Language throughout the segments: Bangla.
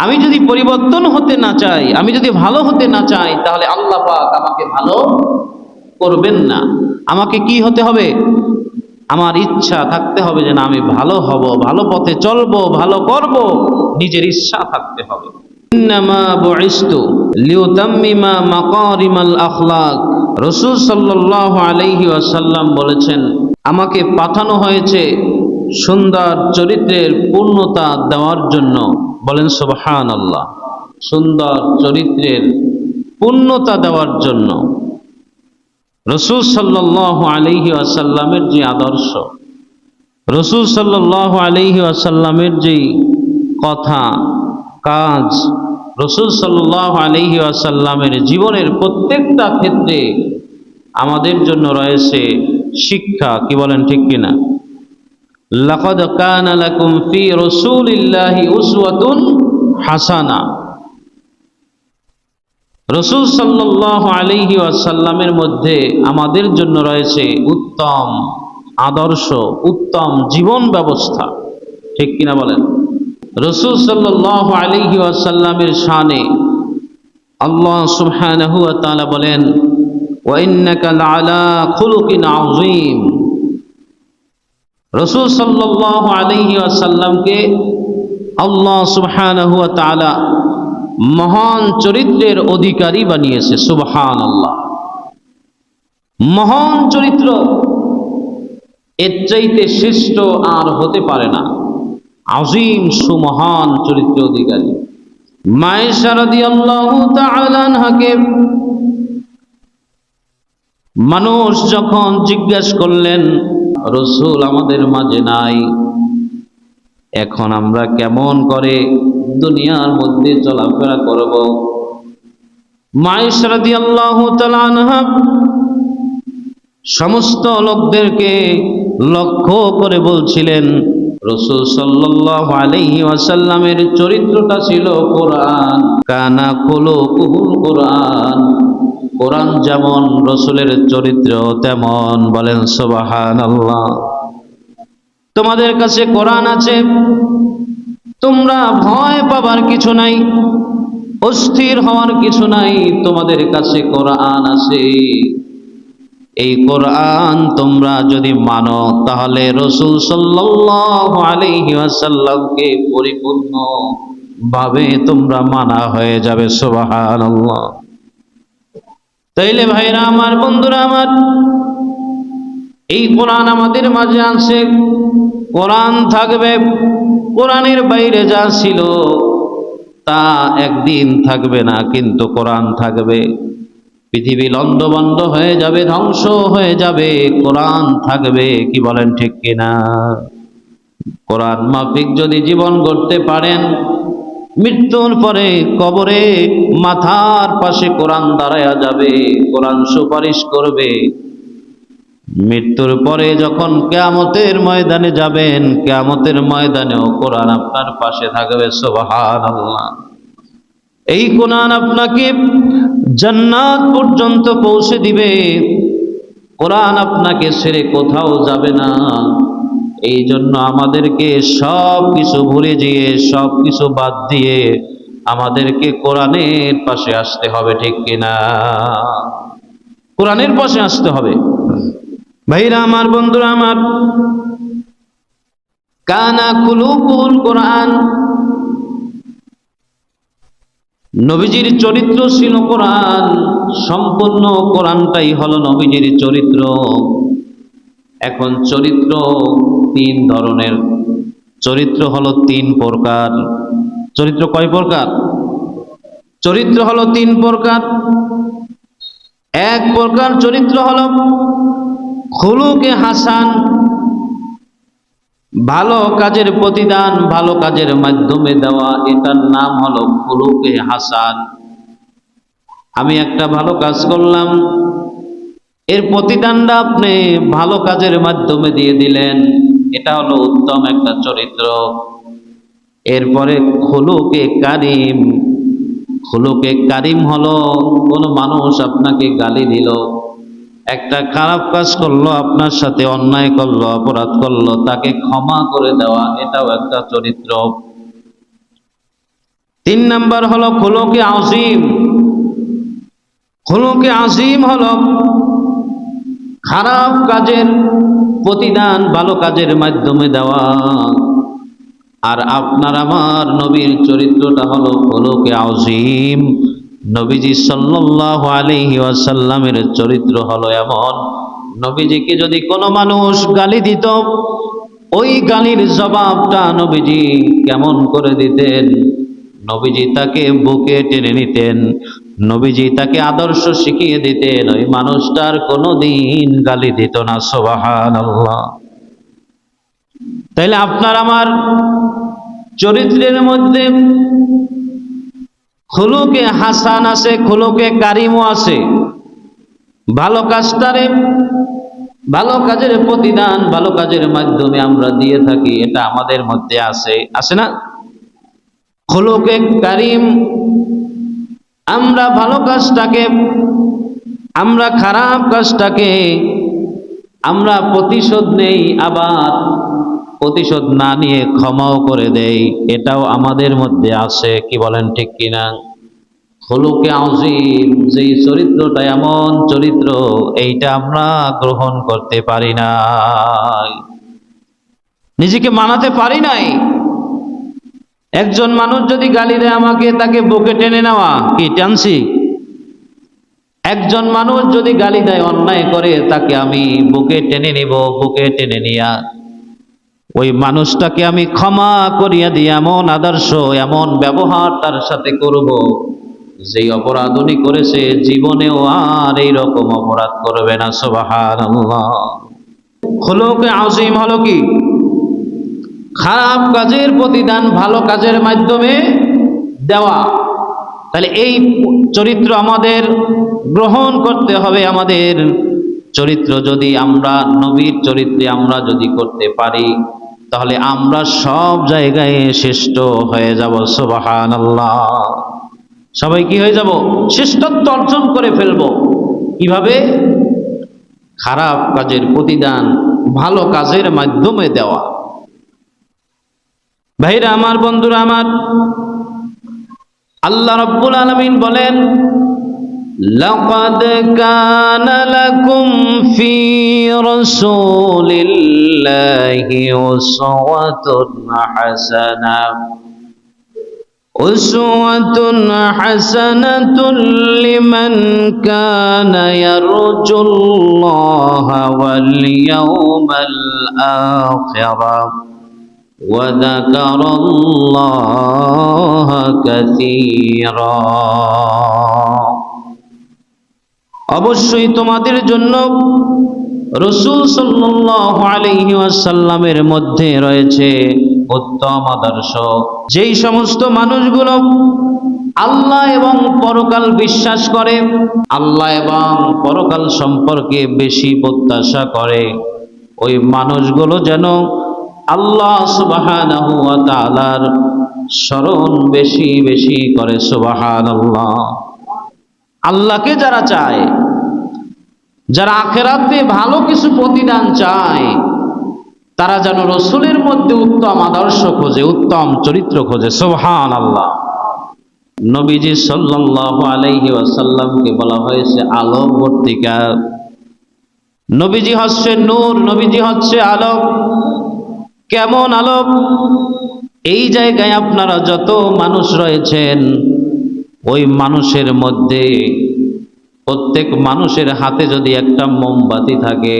আমি যদি পরিবর্তন হতে না চাই, আমি যদি ভালো হতে না চাই, তাহলে আল্লাহ পাক আমাকে ভালো করবেন না। আমাকে কি হতে হবে? আমার ইচ্ছা থাকতে হবে যে না, আমি ভালো হব, ভালো পথে চলবো, ভালো করব, নিজের ইচ্ছা থাকতে হবে। ইন্নামা বুইসতু লিউতাম্মিমা মাকারিমাল আখলাক। রাসূল সাল্লাল্লাহু আলাইহি ওয়াসাল্লাম বলেছেন, আমাকে পাঠানো হয়েছে সুন্দর চরিত্রের পূর্ণতা দেওয়ার জন্য। বলেন সুবহানাল্লাহ। সুন্দর চরিত্রের পূর্ণতা দেওয়ার জন্য। রাসূল সাল্লাল্লাহু আলাইহি ওয়াসাল্লামের যে আদর্শ, রাসূল সাল্লাল্লাহু আলাইহি ওয়াসাল্লামের যে কথা কাজ, রাসূল সাল্লাল্লাহু আলাইহি ওয়াসাল্লামের জীবনের প্রত্যেকটা ক্ষেত্রে আমাদের জন্য রয়েছে শিক্ষা। কি বলেন, ঠিক কিনা? লাকাদ কানা লাকুম ফি রাসূলিল্লাহি উসওয়াতুন হাসানা। রাসূল সাল্লাল্লাহু আলাইহি ওয়াসাল্লামের মধ্যে আমাদের জন্য রয়েছে উত্তম আদর্শ, উত্তম জীবন ব্যবস্থা। ঠিক কিনা বলেন? রাসূল সাল্লাল্লাহু আলাইহি ওয়াসাল্লামের শানে আল্লাহ সুবহানাহু ওয়া তাআলা বলেন, ওয়া ইন্নাকা লাআলা খুলুকিন আযীম। রাসূল সাল্লাল্লাহু আলাইহি ওয়াসাল্লামকে আল্লাহ সুবহানাহু ওয়া তাআলা মহান চরিত্রের অধিকারী বানিয়েছে। সুবহানাল্লাহ। মহান চরিত্র, এর চাইতে শ্রেষ্ঠ আর হতে পারে না। আযীম, সুমহান চরিত্রের অধিকারী। মায়েশা রাদিয়াল্লাহু তাআলা আনহাকে মানুষ যখন জিজ্ঞেস করলেন, রাসূল আমাদের মাঝে নাই, এখন আমরা কেমন করে দুনিয়ার মধ্যে চলাফেরা করব? মায়েশা রাদিয়াল্লাহু তাআলা আনহা সমস্ত লোকদেরকে লক্ষ্য করে বলছিলেন, রাসূল সাল্লাল্লাহু আলাইহি ওয়াসাল্লামের চরিত্রটা ছিল কোরআন। কানা খুলুকুল কোরআন। কোরআন যেমন, রাসূলের চরিত্র তেমন। বলেন সুবহানাল্লাহ। তোমাদের কাছে কোরআন আছে, তোমরা ভয় পাবার কিছু নাই, অস্থির হওয়ার কিছু নাই। তোমাদের কাছে কোরআন আছে, এই কোরআন তোমরা যদি মানো, তাহলে রাসূল সাল্লাল্লাহু আলাইহি ওয়াসাল্লামকে পরিপূর্ণ ভাবে তোমরা মানা হয়ে যাবে। সুবহানাল্লাহ। তাইলে ভাইরা আমার, বন্ধুরা আমার, এই কোরআন আমাদের মাঝে আছে, কোরআন থাকবে। কোরআনের বাইরে যা ছিল তা একদিন থাকবে না, কিন্তু কোরআন থাকবে। পৃথিবী লন্ডভন্ড হয়ে যাবে, ধ্বংস হয়ে যাবে, কোরআন থাকবে। কি বলেন, ঠিক কিনা? কোরআন মাফিক যদি জীবন গড়তে পারেন, মৃত্যুর পরে কবরে মাথার পাশে কোরআন দাঁড়ায়া যাবে, কোরআন সুপারিশ করবে। মৃত্যুর পরে যখন কিয়ামতের ময়দানে যাবেন, কিয়ামতের ময়দানেও কোরআন আপনার পাশে থাকবে। সুবহানাল্লাহ। এই কোরআন আপনাকে জান্নাত পর্যন্ত পৌঁছে দিবে। কোরআন আপনাকে ছেড়ে কোথাও যাবে না। এই জন্য আমাদেরকে সব কিছু ভুলে গিয়ে, সব কিছু বাদ দিয়ে আমাদেরকে কোরআনের পাশে আসতে হবে। ঠিক কিনা? কোরআনের পাশে আসতে হবে। ভাইরা আমার, বন্ধুরা আমার, কানা খুলুকুল কোরআন। নবীজির চরিত্র ছিল কোরআন। সম্পূর্ণ কোরআনটাই হলো নবীজির চরিত্র। এখন চরিত্র তিন ধরনের। চরিত্র হলো তিন প্রকার। চরিত্র কয় প্রকার? চরিত্র হলো তিন প্রকার। এক প্রকার চরিত্র হলো খুলুকে হাসান, ভালো কাজের প্রতিদান ভালো কাজের মাধ্যমে দেওয়া, এটার নাম হলো খুলুকে হাসান। আমি একটা ভালো কাজ করলাম, এর প্রতিদানটা আপনি ভালো কাজের মাধ্যমে দিয়ে দিলেন, এটা হলো উত্তম একটা চরিত্র। এরপরে খুলুকে কারিম। খুলুকে কারিম হলো কোন মানুষ আপনাকে গালি দিল, একটা খারাপ কাজ করলো, আপনার সাথে অন্যায় করলো, অপরাধ করলো, তাকে ক্ষমা করে দেওয়া, এটাও একটা চরিত্র। তিন নাম্বার হলো খুলুকে আযীম। খুলুকে আযীম হলো খারাপ কাজের প্রতিদান ভালো কাজের মাধ্যমে দেওয়া। আর আপনার আমার নবীর চরিত্রটা হলো খুলুকে আযীম। নবীজি সাল্লাল্লাহু আলাইহি ওয়াসাল্লামের চরিত্র হলো এমন, নবীজিকে যদি কোনো মানুষ গালি দিত, ওই গালির জবাবটা নবীজি কেমন করে দিতেন? নবীজি তাকে বুকে টেনে নিতেন, নবীজি তাকে আদর্শ শিখিয়ে দিতেন, ওই মানুষটার কোনোদিন গালি দিত না। সুবহানাল্লাহ। তাইলে আপনার আমার চরিত্রের মধ্যে খুলুকে হাসান আছে, খুলুকে কারিমও আছে। ভালো কাজটারে, ভালো কাজের প্রতিদান ভালো কাজের মাধ্যমে আমরা দিয়ে থাকি, এটা আমাদের মধ্যে আছে, আছে না? খুলুকে কারিম, আমরা ভালো কাজটাকে, আমরা খারাপ কাজটাকে আমরা প্রতিশোধ নেই, আবার প্রতিশোধ না নিয়ে ক্ষমাও করে দেই, এটাও আমাদের মধ্যে আছে। কি বলেন, ঠিক কিনা? খুলুকে আযীম, যেই চরিত্রটা এমন চরিত্র, এইটা আমরা গ্রহণ করতে পারি নাই, নিজেকে মানাতে পারি নাই। একজন মানুষ যদি গালি দেয় আমাকে, তাকে বুকে টেনে নেওয়া, কি টানছি? একজন মানুষ যদি গালি দেয়, অন্যায় করে, তাকে আমি বুকে টেনে নিব, বুকে টেনে নিয়া ওই মানুষটাকে আমি ক্ষমা করিয়া দিয়ে এমন আদর্শ, এমন ব্যবহার তার সাথে করব, যেই অপরাধ উনি করেছে জীবনেও আর এইরকম অপরাধ করবে না। সুবহানাল্লাহ। খুলুকে আযীম হলো কি? খারাপ কাজের প্রতিদান ভালো কাজের মাধ্যমে দেওয়া। তাহলে এই চরিত্র আমাদের গ্রহণ করতে হবে। আমাদের চরিত্র যদি আমরা নবীর চরিত্রে আমরা যদি করতে পারি, তাহলে আমরা সব জায়গায় শ্রেষ্ঠ হয়ে যাব। সুবহানাল্লাহ। সবাই কি হয়ে যাব? শ্রেষ্ঠত্ব অর্জন করে ফেলব। কিভাবে? খারাপ কাজের প্রতিদান ভালো কাজের মাধ্যমে দেওয়া। ভাইরা আমার, বন্ধুরা আমার, আল্লাহ রাব্বুল আলামিন বলেন, লাকাদ কানা লাকুম ফি রাসূলিল্লাহি উসওয়াতুন হাসানাহ লিমান কানা ইয়ারজুল্লাহা ওয়াল ইয়াওমাল আখিরাহ وذكر الله كثيرا। অবশ্যই তোমাদের জন্য রাসূল সাল্লাল্লাহু আলাইহি ওয়াসাল্লামের মধ্যে রয়েছে উত্তম আদর্শ। যেই সমস্ত মানুষগুলো আল্লাহ এবং পরকাল বিশ্বাস করে, আল্লাহ এবং পরকাল সম্পর্কে বেশি প্রত্যাশা করে, ওই মানুষগুলো যেন আল্লাহ সুবহানাহু ওয়া তাআলার স্মরণ বেশি বেশি করে। সুবহানাল্লাহ। আল্লাহকে যারা চায়, যারা আখিরাতে ভালো কিছু প্রতিদান চায়, তারা যেন রাসূলের মধ্যে উত্তম আদর্শ খোঁজে, উত্তম চরিত্র খোঁজে। সুবহানাল্লাহ। নবীজি সাল্লাল্লাহু আলাইহি ওয়াসাল্লামকে বলা হয়েছে আলোকবর্তিকা। নবীজি হচ্ছে নূর, নবীজি হচ্ছে আলোক। কেমন আলোক? এই জায়গায় আপনারা যত মানুষ রয়েছেন, ওই মানুষের মধ্যে প্রত্যেক মানুষের হাতে যদি একটা মোমবাতি থাকে,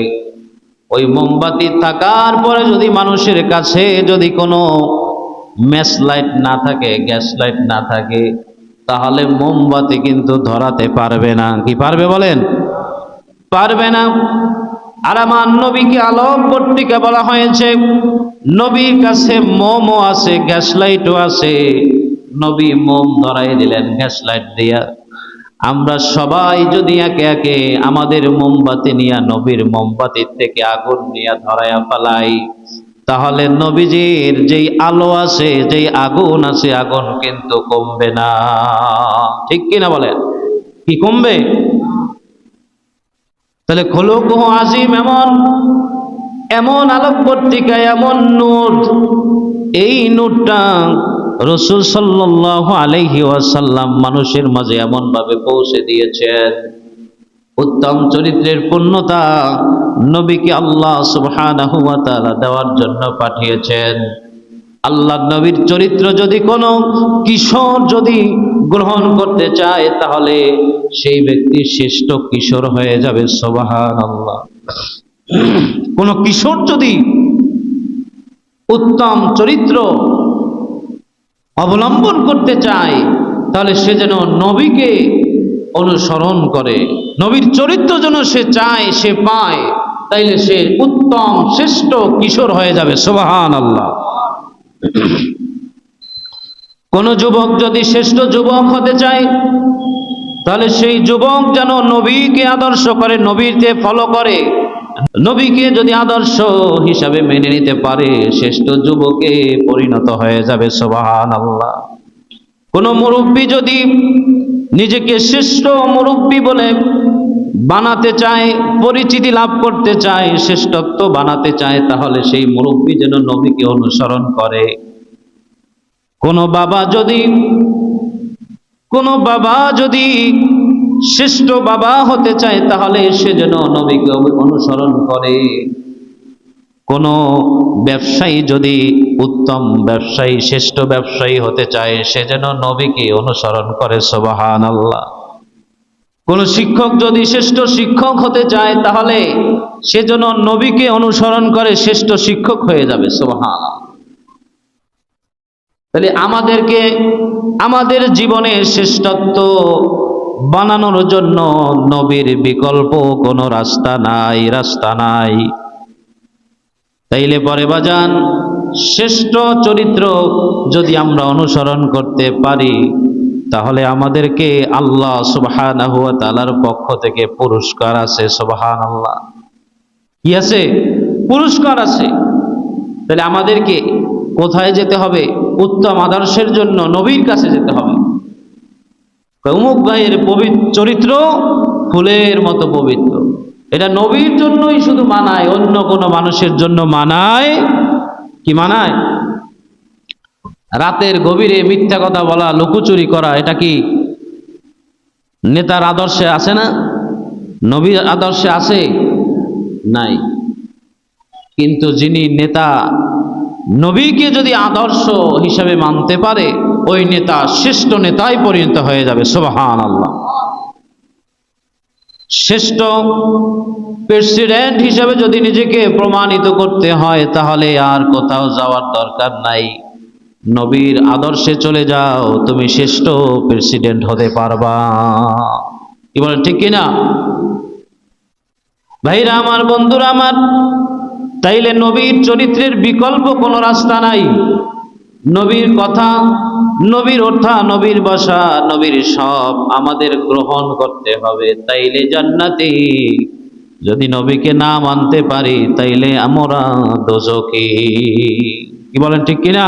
ওই মোমবাতি থাকার পরে যদি মানুষের কাছে যদি কোনো ম্যাচ লাইট না থাকে, গ্যাস লাইট না থাকে, তাহলে মোমবাতি কিন্তু ধরাতে পারবে না। কি পারবে বলেন? পারবে না। আর আমার নবীকে আলোকবর্তিকা বলা হয়েছে। নবীর কাছে মোমও আছে, গ্যাস লাইটও আছে। নবী মোম ধরাই দিলেন গ্যাস লাইট দিয়া। আমরা সবাই যদি একে একে আমাদের মোমবাতি নিয়ে নবীর মোমবাতির থেকে আগুন নিয়ে ধরাইয়া ফেলাই, তাহলে নবীজির যেই আলো আছে, যেই আগুন আছে, আগুন কিন্তু কমবে না। ঠিক কিনা বলেন? কি কমবে? তাহলে খুলুকুহু আযীম এমন, এমন আলোকবর্তিকা, এমন নূর, এই নূরটা রাসূল সাল্লাল্লাহু আলাইহি ওয়াসাল্লাম মানুষের মাঝে এমন ভাবে পৌঁছে দিয়েছেন, উত্তম চরিত্রের পূর্ণতা নবীকে আল্লাহ সুবহানাহু ওয়া তাআলা দেওয়ার জন্য পাঠিয়েছেন। আল্লাহ নবীর চরিত্র যদি কোনো কিশোর যদি গ্রহণ করতে চায়, তাহলে সেই ব্যক্তি শ্রেষ্ঠ কিশোর হয়ে যাবে। সুবহানাল্লাহ। কোন কিশোর যদি উত্তম চরিত্র অবলম্বন করতে চায়, তাহলে সে যেন নবীকে অনুসরণ করে, নবীর চরিত্র যেন সে চায়, সে পায়, তাইলে সে উত্তম শ্রেষ্ঠ কিশোর হয়ে যাবে। সুবহানাল্লাহ। কোন যুবক যদি শ্রেষ্ঠ যুবক হতে চায়, তাহলে সেই যুবক যেন নবীকে আদর্শ করে, নবীকে ফলো করে, নবীকে যদি আদর্শ হিসাবে মেনে নিতে পারে, শ্রেষ্ঠ যুবকে পরিণত হয়ে যাবে। সুবহানাল্লাহ। কোন মুরব্বী যদি নিজেকে শ্রেষ্ঠ মুরব্বী বলে বানাতে চায়, পরিচিতি লাভ করতে চায়, শ্রেষ্ঠত্ব বানাতে চায়, তাহলে সেই মুরব্বী যেন নবীকে অনুসরণ করে। কোন বাবা যদি শ্রেষ্ঠ বাবা হতে চায়, তাহলে সে যেন নবীকে অনুসরণ করে। কোন ব্যবসায়ী যদি উত্তম ব্যবসায়ী, শ্রেষ্ঠ ব্যবসায়ী হতে চায়, সে যেন নবীকে অনুসরণ করে। সুবহানাল্লাহ। কোন শিক্ষক যদি শ্রেষ্ঠ শিক্ষক হতে চায়, তাহলে সে যেন নবীকে অনুসরণ করে, শ্রেষ্ঠ শিক্ষক হয়ে যাবে। সুবহানাল্লাহ। তাহলে আমাদেরকে আমাদের জীবনে শ্রেষ্ঠত্ব বানানোর জন্য নবীর বিকল্প কোনো রাস্তা নাই। তাইলে পরে বাজান, শ্রেষ্ঠ চরিত্র যদি আমরা অনুসরণ করতে পারি, তাহলে আমাদেরকে আল্লাহ সুবহানাহু ওয়া তাআলার পক্ষ থেকে পুরস্কার আছে। সুবহানাল্লাহ। কি আছে? পুরস্কার আছে। তাহলে আমাদেরকে কোথায় যেতে হবে? উত্তম আদর্শের জন্য নবীর কাছে যেতে হবে। অমুক ভাইয়ের চরিত্র ফুলের মতো পবিত্র, এটা নবীর জন্যই শুধু মানায়, অন্য কোনো মানুষের জন্য মানায় কি? মানায়? রাতের গভীরে মিথ্যা কথা বলা, লুকোচুরি করা, এটা কি নেতার আদর্শে আছে না? নবীর আদর্শে আছে? নাই। কিন্তু যিনি নেতা, নবীকে যদি আদর্শ হিসাবে মানতে পারে, ওই নেতা শ্রেষ্ঠ নেতায় পরিণত হয়ে যাবে। সুবহানাল্লাহ। শ্রেষ্ঠ প্রেসিডেন্ট হিসাবে যদি নিজেকে প্রমাণিত করতে হয়, তাহলে আর কোথাও যাওয়ার দরকার নাই, নবীর আদর্শে চলে যাও, তুমি শ্রেষ্ঠ প্রেসিডেন্ট হতে পারবা। কি বলেন, ঠিক কিনা? ভাইরা আমার, বন্ধুরা আমার, তাইলে নবীর চরিত্রের বিকল্প কোনো রাস্তা নাই। নবীর কথা, নবীর ওঠা, নবীর বসা, নবীর সব আমাদের গ্রহণ করতে হবে। তাইলে জান্নাতে। যদি নবীকে না মানতে পারি, তাইলে আমরা দোজখী। কি বলেন, ঠিক কিনা?